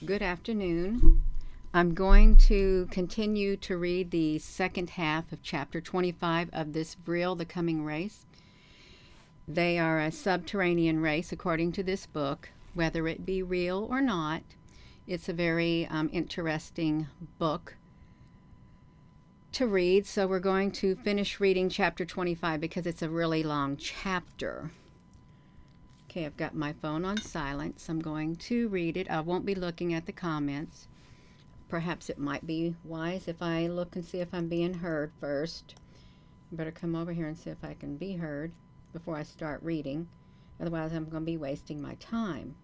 Good afternoon. I'm going to continue to read the second half of chapter 25 of this Vril, the Coming Race. They are a subterranean race, according to this book, whether it be real or not. It's a very interesting book to read, so we're going to finish reading chapter 25 because it's a really long chapter. Okay, I've got my phone on silence. I'm going to read it. I won't be looking at the comments. Perhaps it might be wise if I look and see if I'm being heard first. I better come over here and see if I can be heard before I start reading. Otherwise, I'm going to be wasting my time.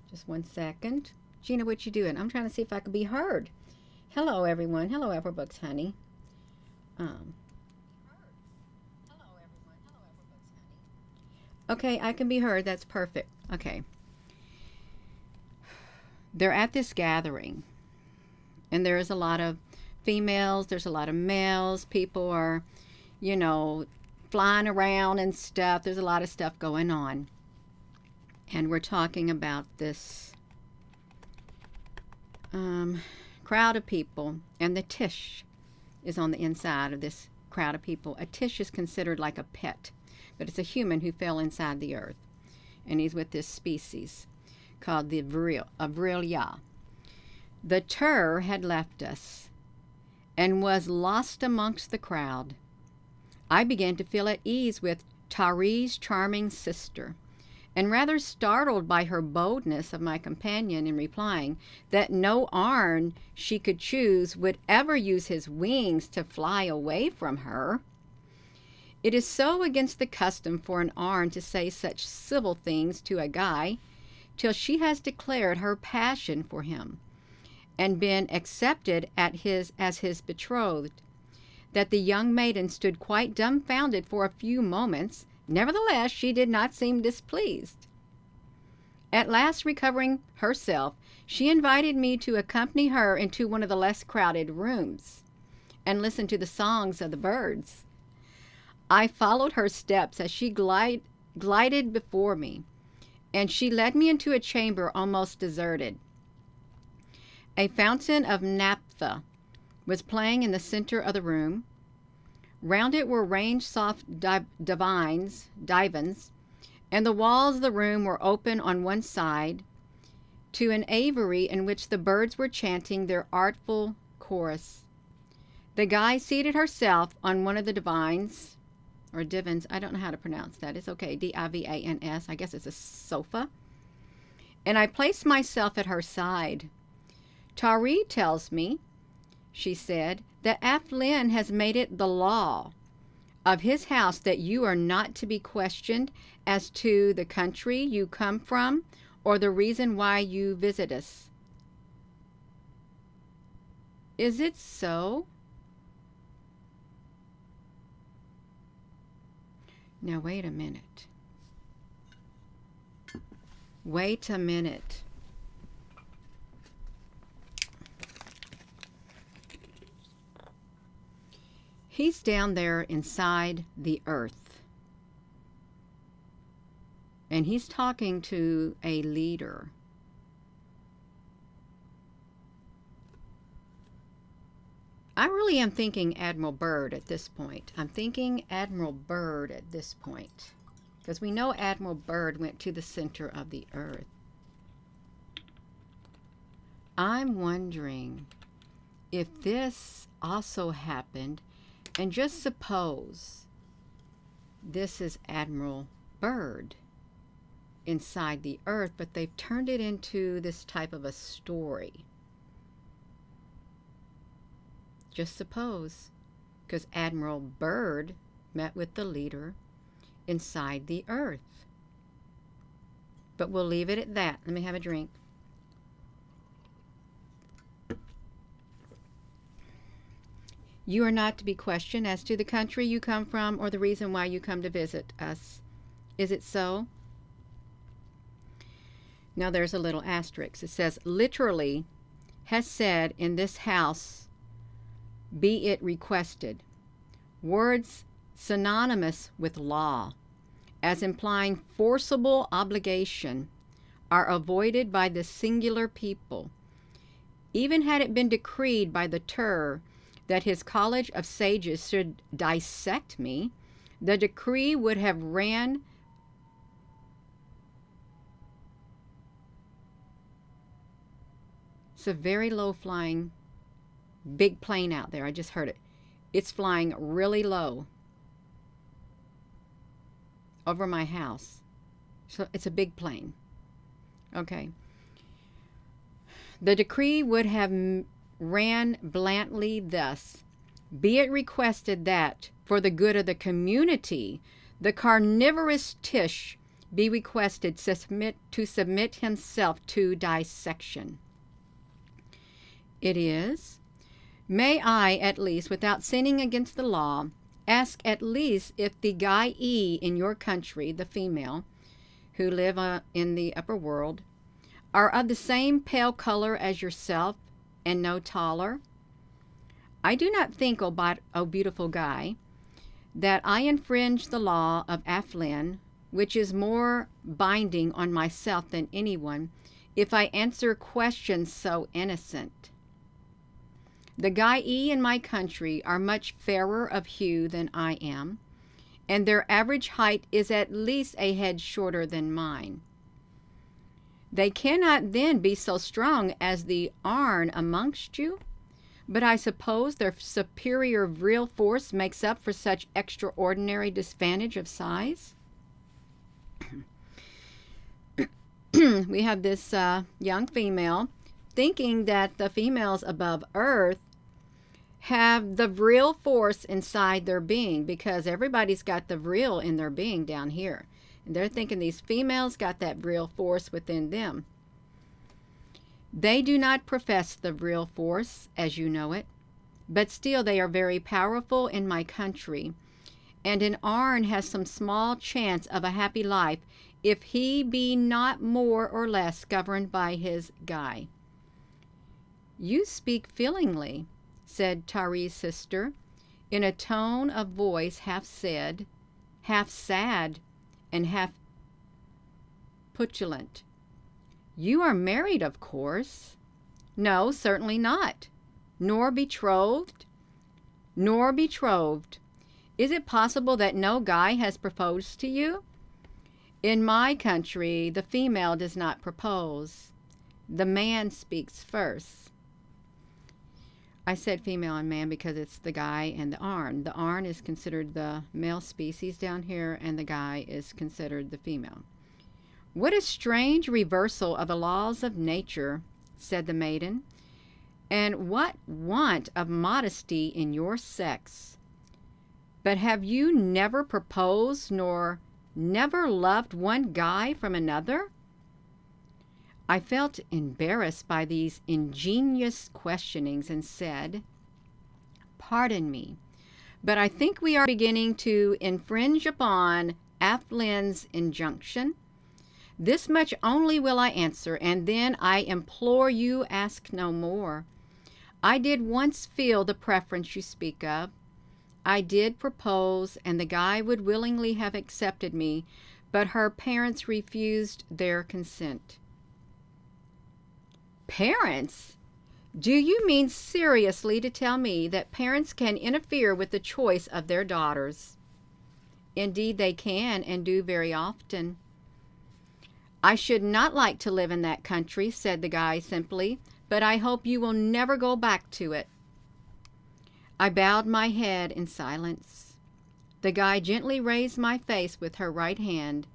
Just 1 second. Gina, what you doing? I'm trying to see if I can be heard. Hello, everyone. Hello, Apple Books, honey. Okay, I can be heard. That's perfect. Okay. They're at this gathering, and there is a lot of females, there's a lot of males. People are, flying around and stuff. There's a lot of stuff going on. And we're talking about this crowd of people, and the Tish is on the inside of this crowd of people. A Tish is considered like a pet, but it's a human who fell inside the earth, and he's with this species called the Vril. The Tur had left us and was lost amongst the crowd. I began to feel at ease with Tari's charming sister, and rather startled by her boldness of my companion in replying that no Arn she could choose would ever use his wings to fly away from her. It is so against the custom for an Arn to say such civil things to a guy till she has declared her passion for him and been accepted as his betrothed, that the young maiden stood quite dumbfounded for a few moments. Nevertheless, she did not seem displeased. At last, recovering herself, she invited me to accompany her into one of the less crowded rooms and listen to the songs of the birds. I followed her steps as she glided before me, and she led me into a chamber almost deserted. A fountain of naphtha was playing in the center of the room. Round it were ranged soft divans, and the walls of the room were open on one side to an aviary in which the birds were chanting their artful chorus. The guide seated herself on one of the divans, or divans, I don't know how to pronounce that. It's okay, D-I-V-A-N-S. I guess it's a sofa. And I placed myself at her side. Tari tells me, she said, that Aflin has made it the law of his house that you are not to be questioned as to the country you come from or the reason why you visit us. Is it so? Now, wait a minute. Wait a minute. He's down there inside the earth, and he's talking to a leader. I really am thinking Admiral Byrd at this point. I'm thinking Admiral Byrd at this point, because we know Admiral Byrd went to the center of the earth. I'm wondering if this also happened, and just suppose this is Admiral Byrd inside the earth, but they've turned it into this type of a story. Just suppose, because Admiral Byrd met with the leader inside the earth. But we'll leave it at that. Let me have a drink. You are not to be questioned as to the country you come from or the reason why you come to visit us. Is it so? Now there's a little asterisk. It says, literally has said in this house, be it requested. Words synonymous with law, as implying forcible obligation are avoided by the singular people. Even had it been decreed by the Tur that his college of sages should dissect me, the decree would have ran It's a very low flying big plane out there. I just heard it. It's flying really low over my house. So it's a big plane. Okay. The decree would have ran blandly thus: be it requested that, for the good of the community, the carnivorous Tish be requested to submit himself to dissection. It is. May I, at least, without sinning against the law, ask at least if the Guy E in your country, the female, who live in the upper world, are of the same pale color as yourself and no taller? I do not think, O beautiful Guy, that I infringe the law of Aflin, which is more binding on myself than anyone, if I answer questions so innocent. The Guy E in my country are much fairer of hue than I am, and their average height is at least a head shorter than mine. They cannot then be so strong as the Arn amongst you, but I suppose their superior Vril force makes up for such extraordinary disadvantage of size. We have this young female thinking that the females above Earth have the Vril force inside their being, because everybody's got the Vril in their being down here. And they're thinking these females got that Vril force within them. They do not profess the Vril force, as you know it, but still they are very powerful in my country, and an Arn has some small chance of a happy life if he be not more or less governed by his Guy. You speak feelingly, said Tari's sister, in a tone of voice half sad, and half petulant. You are married, of course. No, certainly not. Nor betrothed? Nor betrothed. Is it possible that no Guy has proposed to you? In my country, the female does not propose. The man speaks first. I said female and man because it's the Guy and the Arn. The Arn is considered the male species down here, and the Guy is considered the female. What a strange reversal of the laws of nature, said the maiden, and what want of modesty in your sex. But have you never proposed, nor never loved one Guy from another? I felt embarrassed by these ingenious questionings and said, pardon me, but I think we are beginning to infringe upon Aflin's injunction. This much only will I answer, and then I implore you ask no more. I did once feel the preference you speak of. I did propose, and the Guy would willingly have accepted me, but her parents refused their consent. Parents? Do you mean seriously to tell me that parents can interfere with the choice of their daughters? Indeed they can, and do very often. I should not like to live in that country, said the Guy simply, but I hope you will never go back to it. I bowed my head in silence. The Guy gently raised my face with her right hand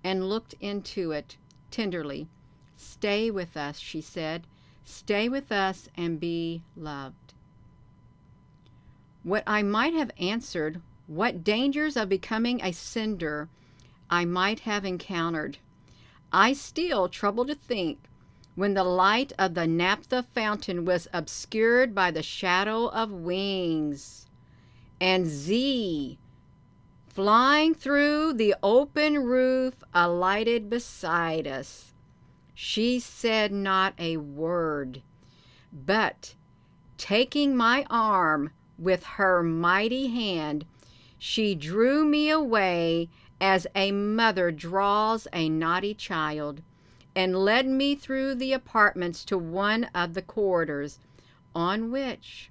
and looked into it tenderly. Stay with us, she said. Stay with us and be loved. What I might have answered, what dangers of becoming a cinder I might have encountered, I still trouble to think when the light of the naphtha fountain was obscured by the shadow of wings, and Z, flying through the open roof, alighted beside us. She said not a word, but, taking my arm with her mighty hand, she drew me away as a mother draws a naughty child, and led me through the apartments to one of the corridors, on which,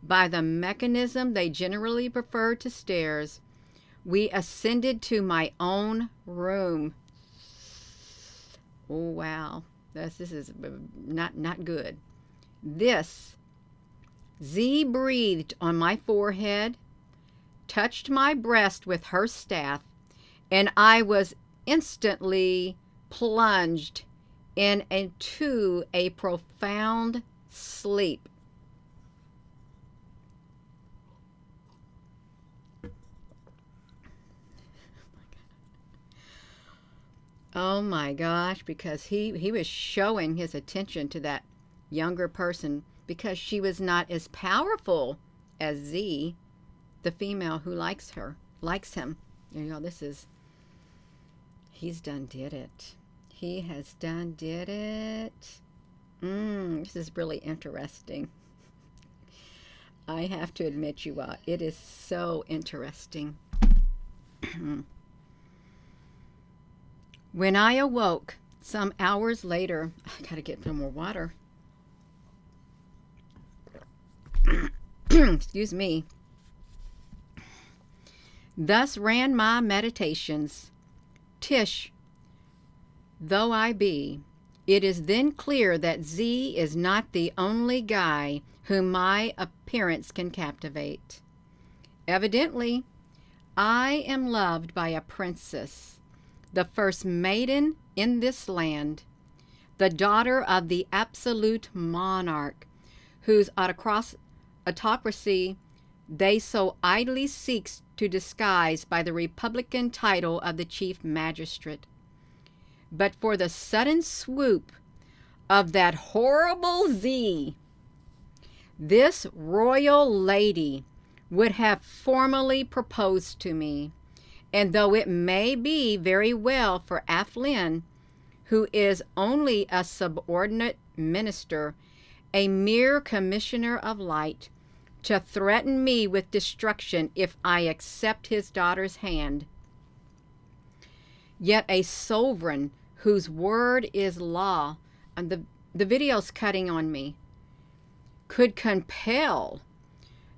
by the mechanism they generally prefer to stairs, we ascended to my own room. Oh, wow. This is not good. This, Z breathed on my forehead, touched my breast with her staff, and I was instantly plunged into a profound sleep. Oh my gosh, because he was showing his attention to that younger person because she was not as powerful as Z, the female who likes him. You know, he's done did it. He has done did it. This is really interesting. I have to admit, you all, it is so interesting. When I awoke some hours later, I gotta get some more water. Excuse me. Thus ran my meditations. Tish, though I be, it is then clear that Z is not the only guy whom my appearance can captivate. Evidently, I am loved by a princess, the first maiden in this land, the daughter of the absolute monarch, whose autocracy they so idly seeks to disguise by the republican title of the chief magistrate. But for the sudden swoop of that horrible Z, this royal lady would have formally proposed to me. And though it may be very well for Athlin, who is only a subordinate minister, a mere commissioner of light, to threaten me with destruction if I accept his daughter's hand, yet a sovereign whose word is law, and the video's cutting on me, could compel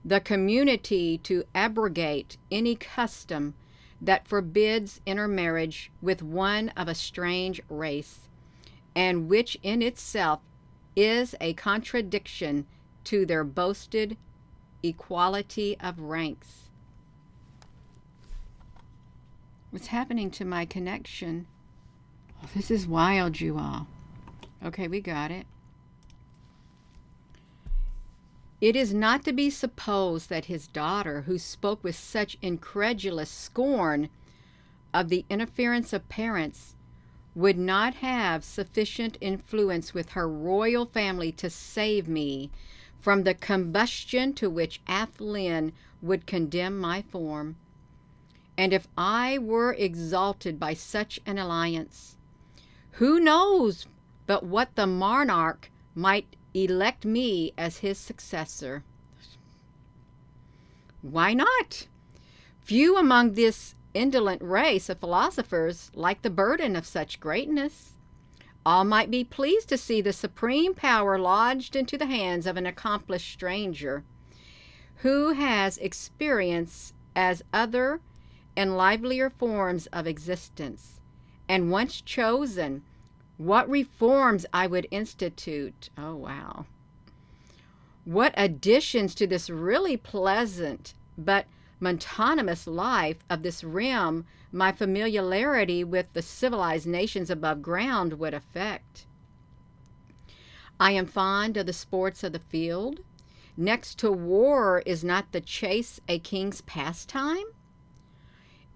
the community to abrogate any custom that forbids intermarriage with one of a strange race, and which in itself is a contradiction to their boasted equality of ranks. What's happening to my connection? Oh, this is wild, you all. Okay, we got it. It is not to be supposed that his daughter, who spoke with such incredulous scorn of the interference of parents, would not have sufficient influence with her royal family to save me from the combustion to which Athlin would condemn my form. And if I were exalted by such an alliance, who knows but what the monarch might elect me as his successor? Why not? Few among this indolent race of philosophers like the burden of such greatness. All might be pleased to see the supreme power lodged into the hands of an accomplished stranger, who has experience as other and livelier forms of existence, and once chosen, what reforms I would institute. Oh, wow. What additions to this really pleasant but monotonous life of this realm my familiarity with the civilized nations above ground would affect. I am fond of the sports of the field. Next to war, is not the chase a king's pastime?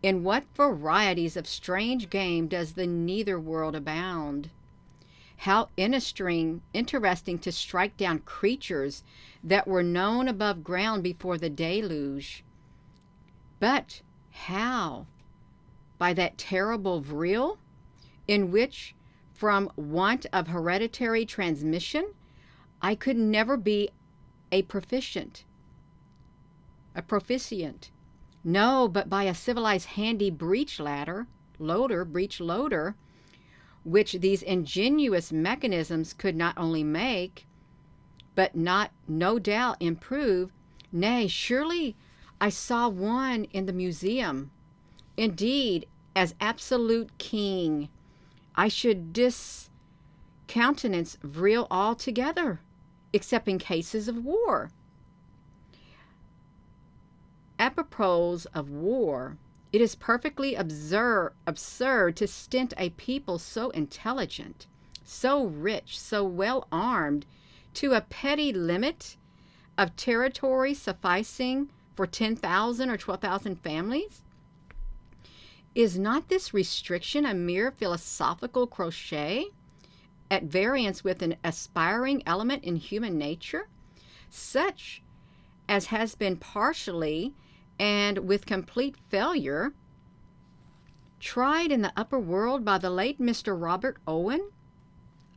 In what varieties of strange game does the nether world abound? How interesting to strike down creatures that were known above ground before the deluge. But how? By that terrible Vril, in which, from want of hereditary transmission, I could never be a proficient. No, but by a civilized handy breech loader, which these ingenious mechanisms could not only make, but not no doubt improve. Nay, surely I saw one in the museum. Indeed, as absolute king, I should discountenance Vril altogether, except in cases of war. Apropos of war, it is perfectly absurd to stint a people so intelligent, so rich, so well armed, to a petty limit of territory sufficing for 10,000 or 12,000 families? Is not this restriction a mere philosophical crochet at variance with an aspiring element in human nature, such as has been partially and with complete failure tried in the upper world by the late Mr. Robert Owen?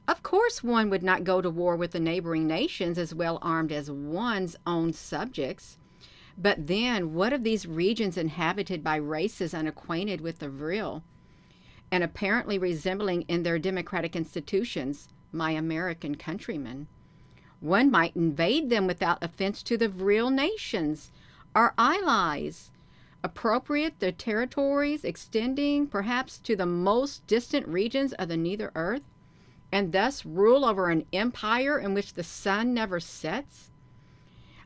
Of course one would not go to war with the neighboring nations as well armed as one's own subjects. But then, what of these regions inhabited by races unacquainted with the Vril, and apparently resembling in their democratic institutions my American countrymen? One might invade them without offense to the Vril nations, our allies, appropriate their territories extending perhaps to the most distant regions of the nether earth, and thus rule over an empire in which the sun never sets?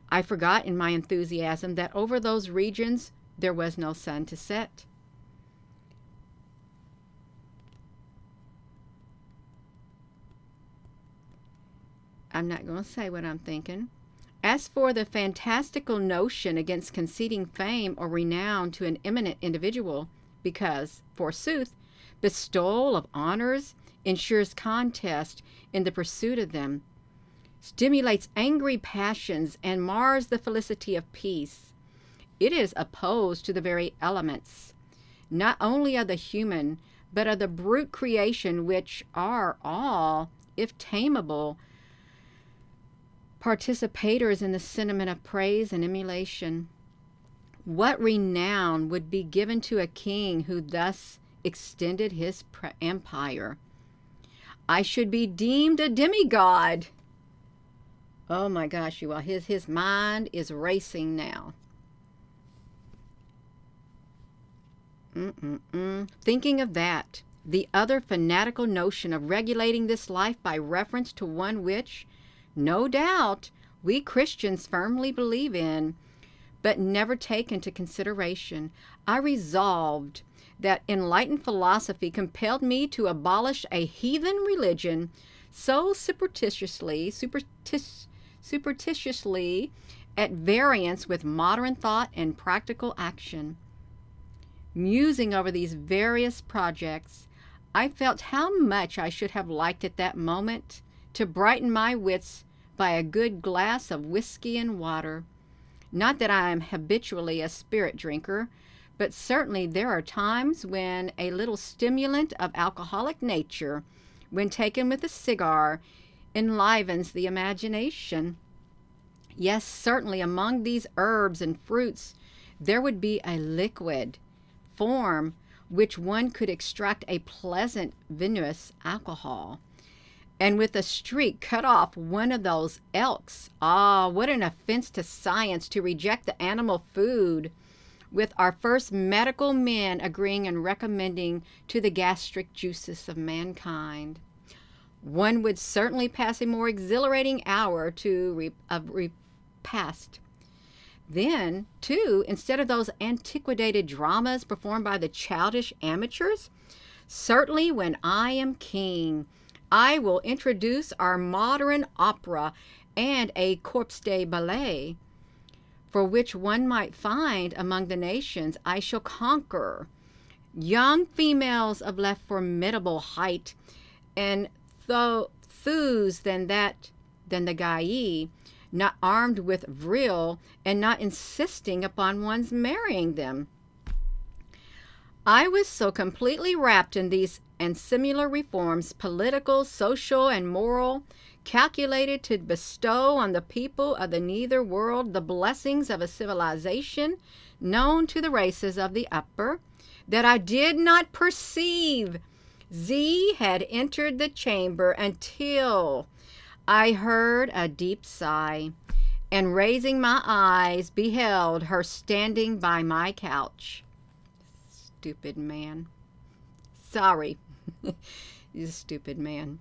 I forgot in my enthusiasm that over those regions there was no sun to set. I'm not going to say what I'm thinking. As for the fantastical notion against conceding fame or renown to an eminent individual, because, forsooth, bestowal of honors ensures contest in the pursuit of them, stimulates angry passions, and mars the felicity of peace, it is opposed to the very elements, not only of the human, but of the brute creation, which are all, if tameable, participators in the sentiment of praise and emulation. What renown would be given to a king who thus extended his empire? I should be deemed a demigod. Oh my gosh, you all, his mind is racing now. Thinking of that, the other fanatical notion of regulating this life by reference to one which, no doubt, we Christians firmly believe in, but never take into consideration, I resolved that enlightened philosophy compelled me to abolish a heathen religion so superstitiously at variance with modern thought and practical action. Musing over these various projects, I felt how much I should have liked at that moment to brighten my wits by a good glass of whiskey and water. Not that I am habitually a spirit drinker, but certainly there are times when a little stimulant of alcoholic nature, when taken with a cigar, enlivens the imagination. Yes, certainly among these herbs and fruits there would be a liquid form which one could extract a pleasant vinous alcohol, and with a streak cut off one of those elks. Ah, what an offense to science to reject the animal food, with our first medical men agreeing and recommending to the gastric juices of mankind. One would certainly pass a more exhilarating hour of repast. Then, too, instead of those antiquated dramas performed by the childish amateurs, certainly when I am king, I will introduce our modern opera and a corps de ballet, for which one might find among the nations I shall conquer young females of less formidable height and thews than the Gai, not armed with Vril, and not insisting upon one's marrying them. I was so completely wrapped in these and similar reforms, political, social, and moral, calculated to bestow on the people of the nether world the blessings of a civilization known to the races of the upper, that I did not perceive Z had entered the chamber until I heard a deep sigh, and raising my eyes, beheld her standing by my couch. Stupid man. Sorry, you stupid man.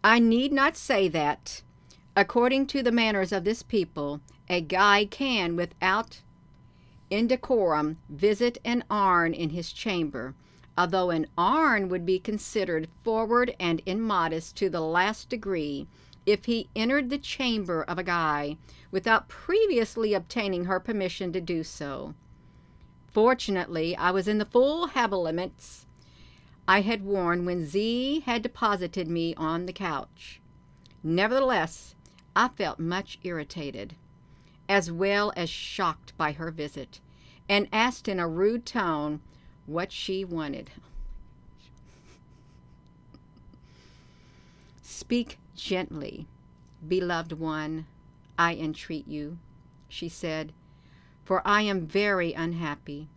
I need not say that, according to the manners of this people, a guy can, without indecorum, visit an arn in his chamber, although an arn would be considered forward and immodest to the last degree if he entered the chamber of a guy without previously obtaining her permission to do so. Fortunately, I was in the full habiliments I had worn when Z had deposited me on the couch. Nevertheless, I felt much irritated, as well as shocked by her visit, and asked in a rude tone what she wanted. "Speak gently, beloved one, I entreat you," she said, "for I am very unhappy.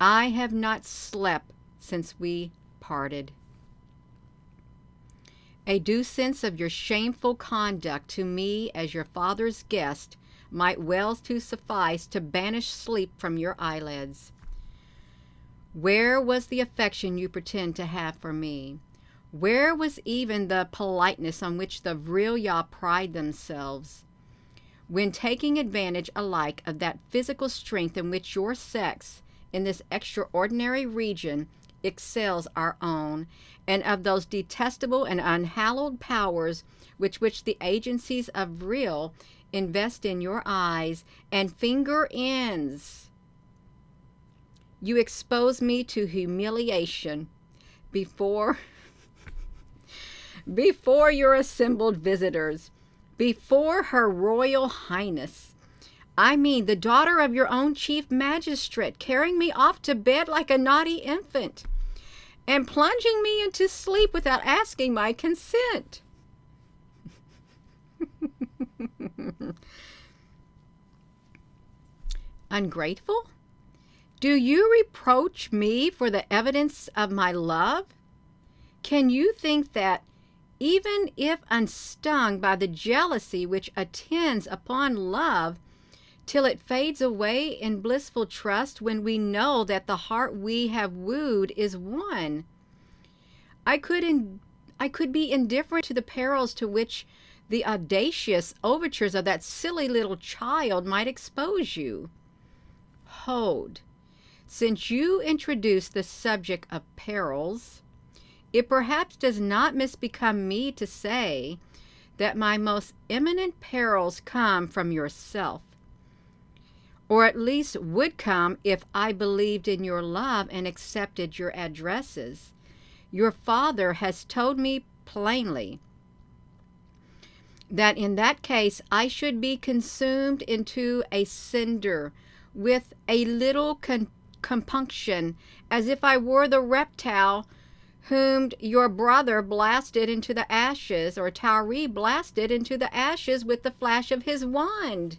I have not slept since we parted. A due sense of your shameful conduct to me as your father's guest might well to suffice to banish sleep from your eyelids. Where was the affection you pretend to have for me? Where was even the politeness on which the Vril pride themselves, when taking advantage alike of that physical strength in which your sex in this extraordinary region excels our own, and of those detestable and unhallowed powers which the agencies of Vril invest in your eyes and finger ends? You expose me to humiliation before your assembled visitors, before Her Royal Highness. I mean, the daughter of your own chief magistrate, carrying me off to bed like a naughty infant, and plunging me into sleep without asking my consent." Ungrateful? Do you reproach me for the evidence of my love? Can you think that, even if unstung by the jealousy which attends upon love, till it fades away in blissful trust when we know that the heart we have wooed is one, I could be indifferent to the perils to which the audacious overtures of that silly little child might expose you? Hold, since you introduce the subject of perils, it perhaps does not misbecome me to say that my most imminent perils come from yourself, or at least would come if I believed in your love and accepted your addresses. Your father has told me plainly that in that case I should be consumed into a cinder with a little compunction, as if I were the reptile whom your brother blasted into the ashes, or Tauri blasted into the ashes with the flash of his wand.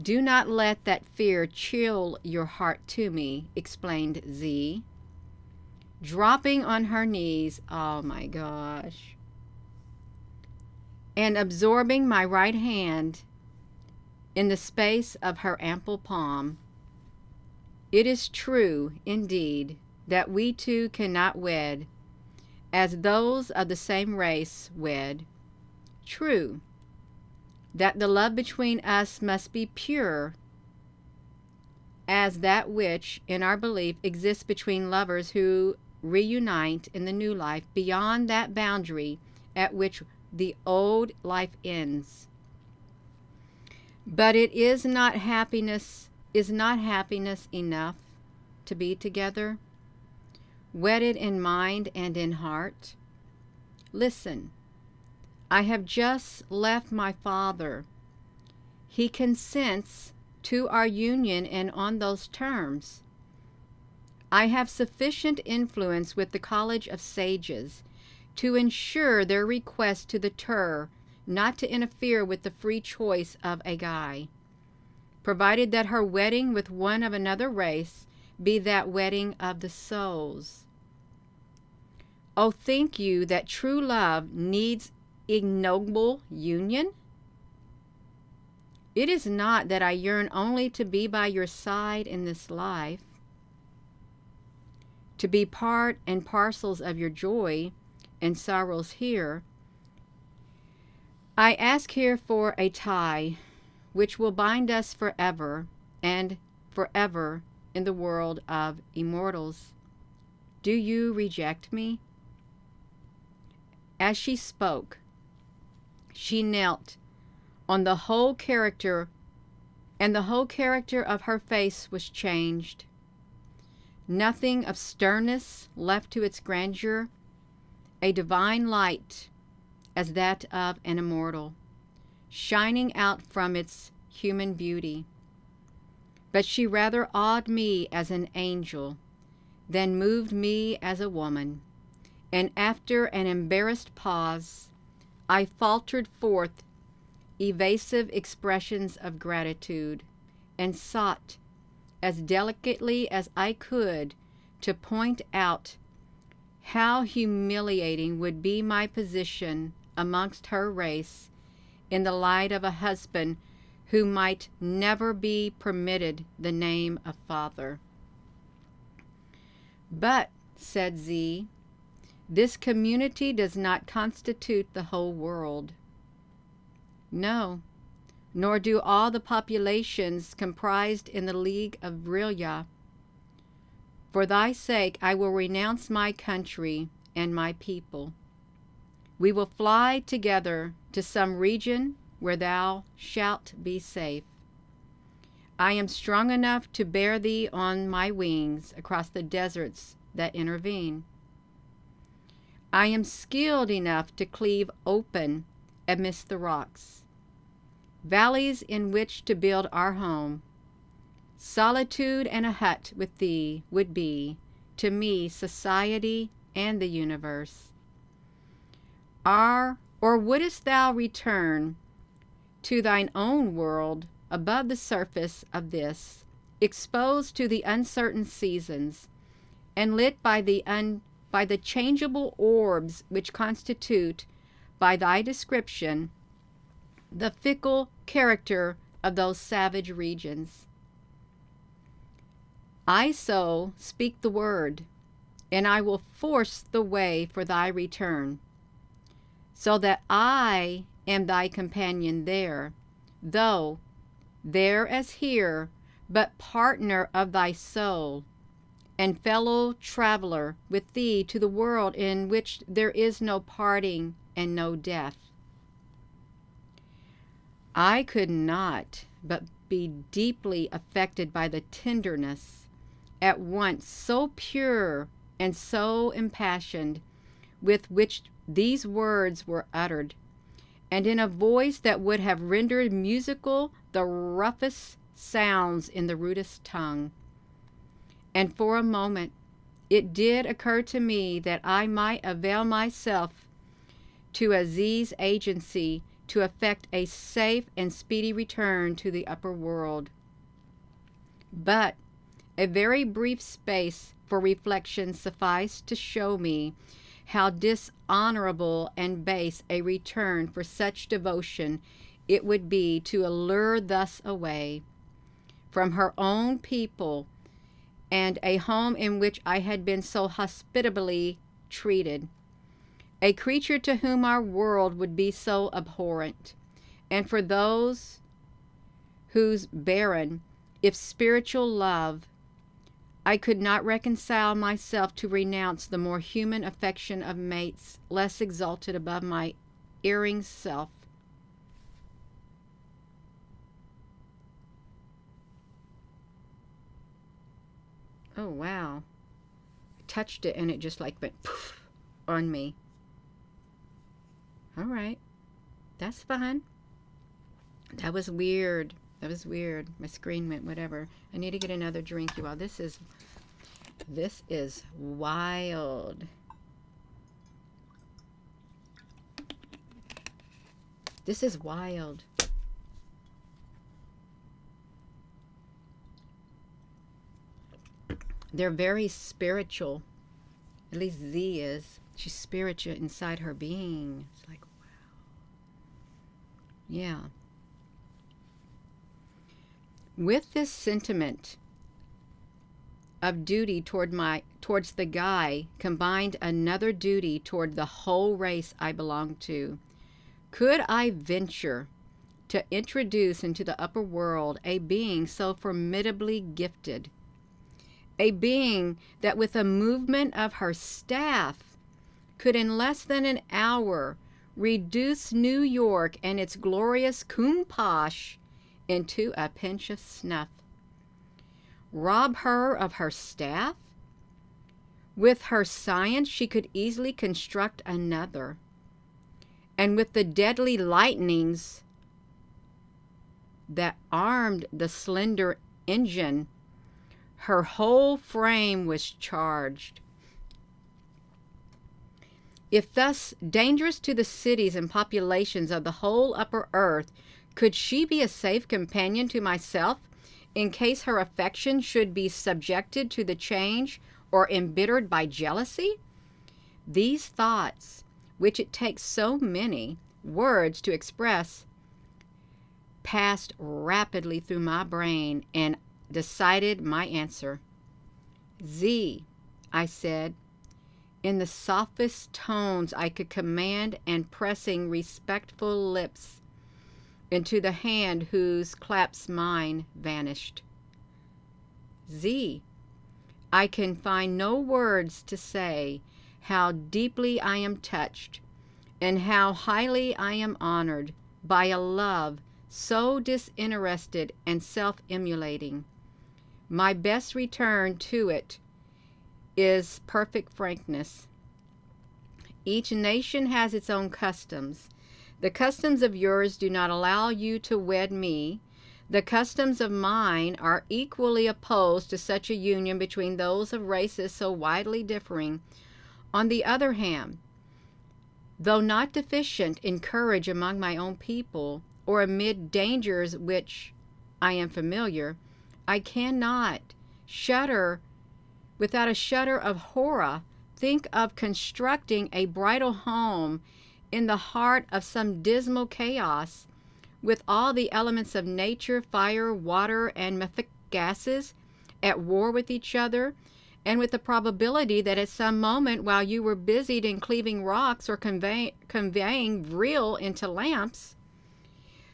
Do not let that fear chill your heart to me, explained Z, dropping on her knees, oh my gosh, and absorbing my right hand in the space of her ample palm. It is true, indeed, that we two cannot wed, as those of the same race wed. True, that the love between us must be pure as that which, in our belief, exists between lovers who reunite in the new life beyond that boundary at which the old life ends. But it is not happiness enough to be together, wedded in mind and in heart? Listen, I have just left my father. He consents to our union, and on those terms. I have sufficient influence with the College of Sages to ensure their request to the Tur not to interfere with the free choice of a guy, provided that her wedding with one of another race be that wedding of the souls. Oh, think you that true love needs ignoble union? It is not that I yearn only to be by your side in this life, to be part and parcels of your joy and sorrows here. I ask here for a tie which will bind us forever and forever in the world of immortals. Do you reject me? As she spoke, she knelt on the whole character, and the whole character of her face was changed. Nothing of sternness left to its grandeur, a divine light as that of an immortal, shining out from its human beauty. But she rather awed me as an angel than moved me as a woman, and after an embarrassed pause, I faltered forth evasive expressions of gratitude, and sought, as delicately as I could, to point out how humiliating would be my position amongst her race in the light of a husband who might never be permitted the name of father. But, said Z, this community does not constitute the whole world. No, nor do all the populations comprised in the League of Vril. For thy sake I will renounce my country and my people. We will fly together to some region where thou shalt be safe. I am strong enough to bear thee on my wings across the deserts that intervene. I am skilled enough to cleave open amidst the rocks, valleys in which to build our home. Solitude and a hut with thee would be, to me, society and the universe. Or wouldest thou return to thine own world above the surface of this, exposed to the uncertain seasons, and lit by the changeable orbs which constitute, by thy description, the fickle character of those savage regions? I so speak the word, and I will force the way for thy return, so that I am thy companion there, though there as here, but partner of thy soul, and fellow traveler with thee to the world in which there is no parting and no death. I could not but be deeply affected by the tenderness, at once so pure and so impassioned, with which these words were uttered, and in a voice that would have rendered musical the roughest sounds in the rudest tongue. And for a moment it did occur to me that I might avail myself to Aziz's agency to effect a safe and speedy return to the upper world. But a very brief space for reflection sufficed to show me how dishonorable and base a return for such devotion it would be to allure thus away from her own people and a home in which I had been so hospitably treated, a creature to whom our world would be so abhorrent, and for those whose barren, if spiritual love, I could not reconcile myself to renounce the more human affection of mates less exalted above my erring self. Oh, wow. I touched it and it just like went poof on me. All right. That's fine. That was weird. That was weird. My screen went whatever. I need to get another drink, you all. This is wild. This is wild. They're very spiritual. At least Z is. She's spiritual inside her being. It's like, wow. Yeah. With this sentiment of duty towards the guy combined another duty toward the whole race I belonged to. Could I venture to introduce into the upper world a being so formidably gifted, a being that with a movement of her staff could in less than an hour reduce New York and its glorious Kumposh into a pinch of snuff? Rob her of her staff? With her science, she could easily construct another. And with the deadly lightnings that armed the slender engine, her whole frame was charged. If thus dangerous to the cities and populations of the whole upper earth, could she be a safe companion to myself in case her affection should be subjected to the change or embittered by jealousy? These thoughts, which it takes so many words to express, passed rapidly through my brain and decided my answer. Z, I said, in the softest tones I could command and pressing respectful lips into the hand whose clasp mine vanished. Z, I can find no words to say how deeply I am touched and how highly I am honored by a love so disinterested and self-emulating. My best return to it is perfect frankness. Each nation has its own customs. The customs of yours do not allow you to wed me. The customs of mine are equally opposed to such a union between those of races so widely differing. On the other hand, though not deficient in courage among my own people, or amid dangers which I am familiar, I cannot shudder without a shudder of horror think of constructing a bridal home in the heart of some dismal chaos, with all the elements of nature, fire, water, and mephic gases at war with each other, and with the probability that at some moment while you were busied in cleaving rocks or conveying Vril into lamps,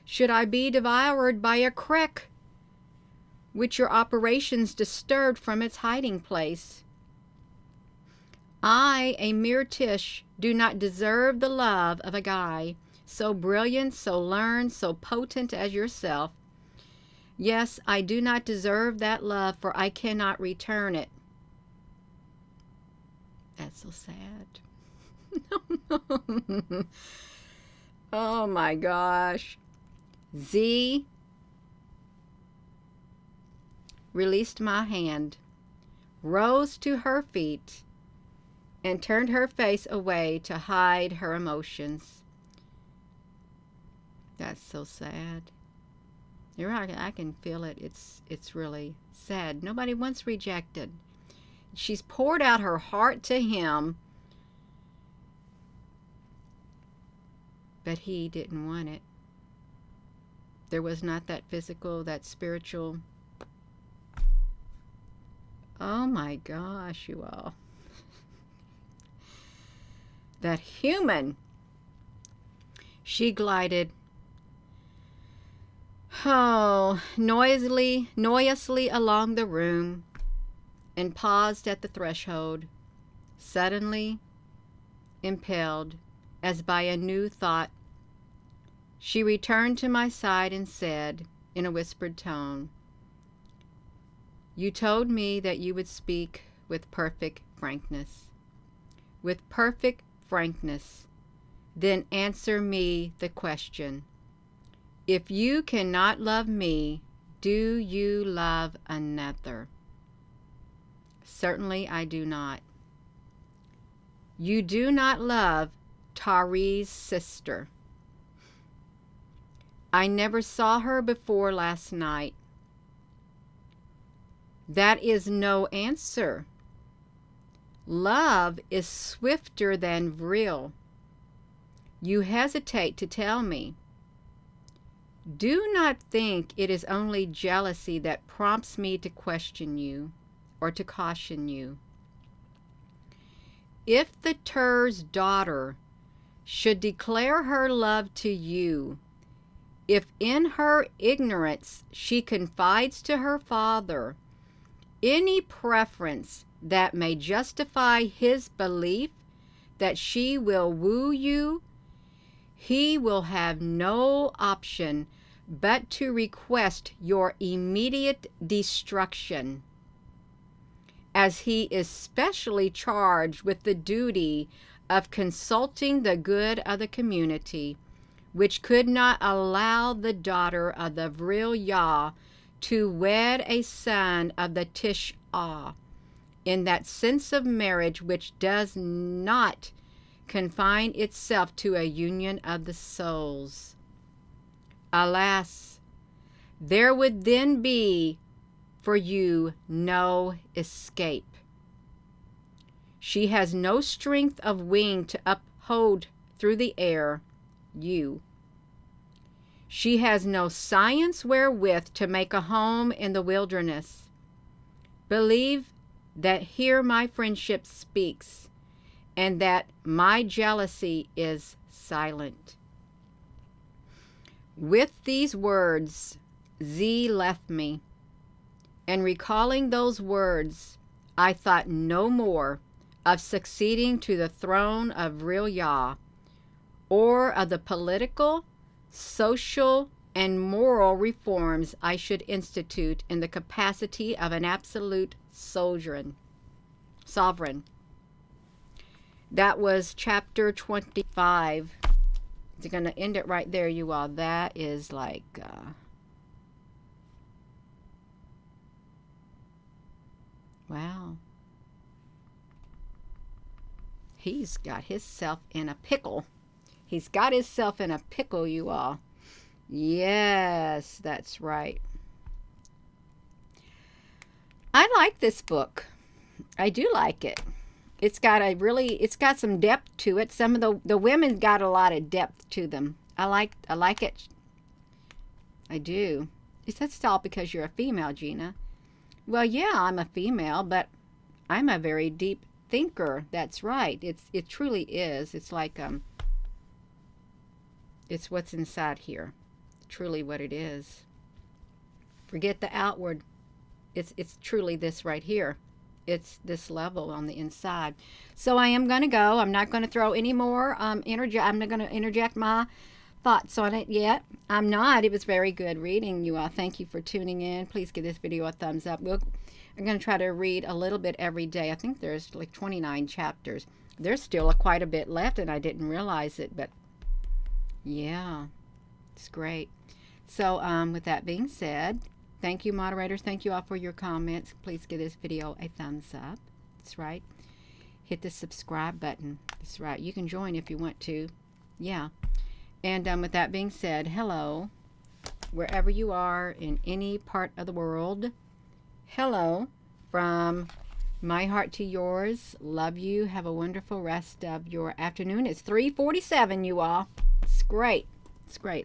should I be devoured by a creek which your operations disturbed from its hiding place. I, a mere Tish, do not deserve the love of a guy so brilliant, so learned, so potent as yourself. Yes, I do not deserve that love, for I cannot return it. That's so sad. Oh my gosh. Z released my hand, rose to her feet, and turned her face away to hide her emotions. That's so sad. You're right, I can feel it. It's really sad. Nobody wants rejected. She's poured out her heart to him, but he didn't want it. There was not that physical, that spiritual. Oh my gosh, you all. That human. She glided, noisily along the room and paused at the threshold, suddenly impelled as by a new thought. She returned to my side and said in a whispered tone, "You told me that you would speak with perfect frankness. With perfect frankness. Then answer me the question. If you cannot love me, do you love another?" Certainly I do not. You do not love Tari's sister. I never saw her before last night. That is no answer. Love is swifter than Vril. You hesitate to tell me. Do not think it is only jealousy that prompts me to question you or to caution you. If the Tur's daughter should declare her love to you, if in her ignorance she confides to her father any preference that may justify his belief that she will woo you, he will have no option but to request your immediate destruction, as he is specially charged with the duty of consulting the good of the community, which could not allow the daughter of the Vril to wed a son of the Tish-Ah, in that sense of marriage which does not confine itself to a union of the souls. Alas, there would then be for you no escape. She has no strength of wing to uphold through the air you. She has no science wherewith to make a home in the wilderness. Believe that here my friendship speaks, and that my jealousy is silent. With these words, Z left me, and recalling those words, I thought no more of succeeding to the throne of Vril, or of the political, social, and moral reforms I should institute in the capacity of an absolute sovereign. That was chapter 25. I'm going to end it right there, you all. That is like... wow. He's got himself in a pickle. He's got himself in a pickle, you all. Yes, that's right. I like this book. I do like it. It's got some depth to it. Some of the women got a lot of depth to them. I like it. I do. Is that all because you're a female, Gina? Well, yeah, I'm a female, but I'm a very deep thinker. That's right. It truly is. It's like it's what's inside here. Truly what it is. Forget the outward. It's truly this right here. It's this level on the inside. So I am going to go. I'm not going to throw any more I'm not going to interject my thoughts on it yet. I'm not. It was very good reading, you all. Thank you for tuning in. Please give this video a thumbs up. I'm going to try to read a little bit every day. I think there's like 29 chapters. There's still quite a bit left, and I didn't realize it, but yeah, it's great. So with that being said, thank you, moderators. Thank you all for your comments. Please give this video a thumbs up. That's right. Hit the subscribe button. That's right. You can join if you want to. Yeah. And with that being said, hello, wherever you are in any part of the world. Hello from my heart to yours. Love you. Have a wonderful rest of your afternoon. It's 3:47, you all. It's great. It's great.